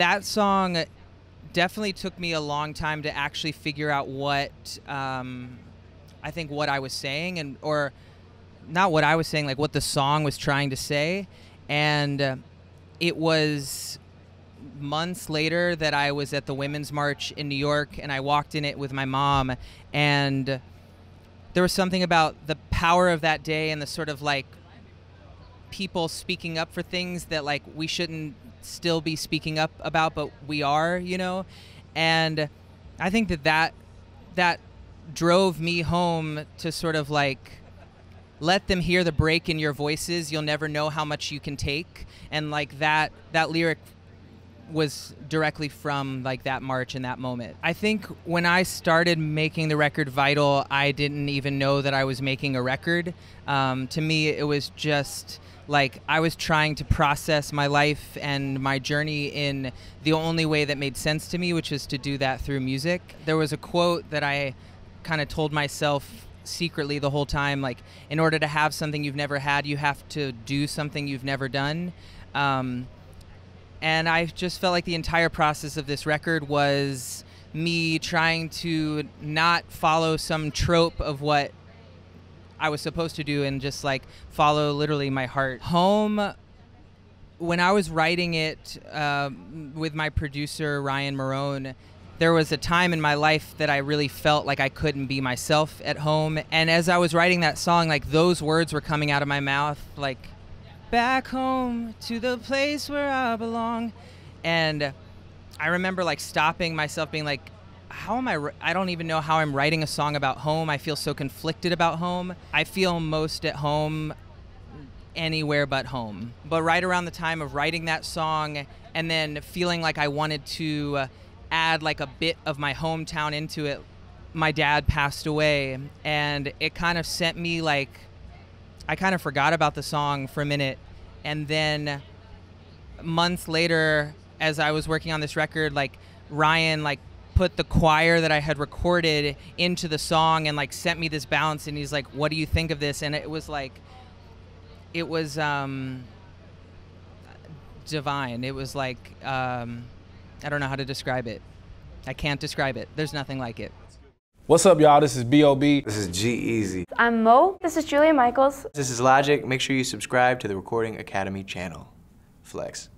That song definitely took me a long time to actually figure out what I think what I was saying, and or not what I was saying, like what the song was trying to say. And it was months later that I was at the Women's March in New York, and I walked in it with my mom, and there was something about the power of that day and the sort of like people speaking up for things that like we shouldn't still be speaking up about, but we are, you know. And I think that drove me home to sort of like let them hear the break in your voices. You'll never know how much you can take. And like that lyric was directly from like that march and that moment. I think when I started making the record Vital, I didn't even know that I was making a record. To me, it was just like I was trying to process my life and my journey in the only way that made sense to me, which is to do that through music. There was a quote that I kind of told myself secretly the whole time, like, in order to have something you've never had, you have to do something you've never done. And I just felt like the entire process of this record was me trying to not follow some trope of what I was supposed to do and just like follow literally my heart. Home, when I was writing it with my producer, Ryan Marone, there was a time in my life that I really felt like I couldn't be myself at home. And as I was writing that song, like those words were coming out of my mouth, like, back home to the place where I belong. And I remember like stopping myself being like, how am I don't even know how I'm writing a song about home. I feel so conflicted about home. I feel most at home anywhere but home. But right around the time of writing that song and then feeling like I wanted to add like a bit of my hometown into it, my dad passed away, and it kind of sent me like, I kind of forgot about the song for a minute. And then months later, as I was working on this record, like Ryan like put the choir that I had recorded into the song and like sent me this bounce, and he's like, what do you think of this? And it was like, it was divine. It was like, I don't know how to describe it. I can't describe it. There's nothing like it. What's up, y'all? This is B.O.B. This is G-Eazy. I'm Mo. This is Julia Michaels. This is Logic. Make sure you subscribe to the Recording Academy channel. Flex.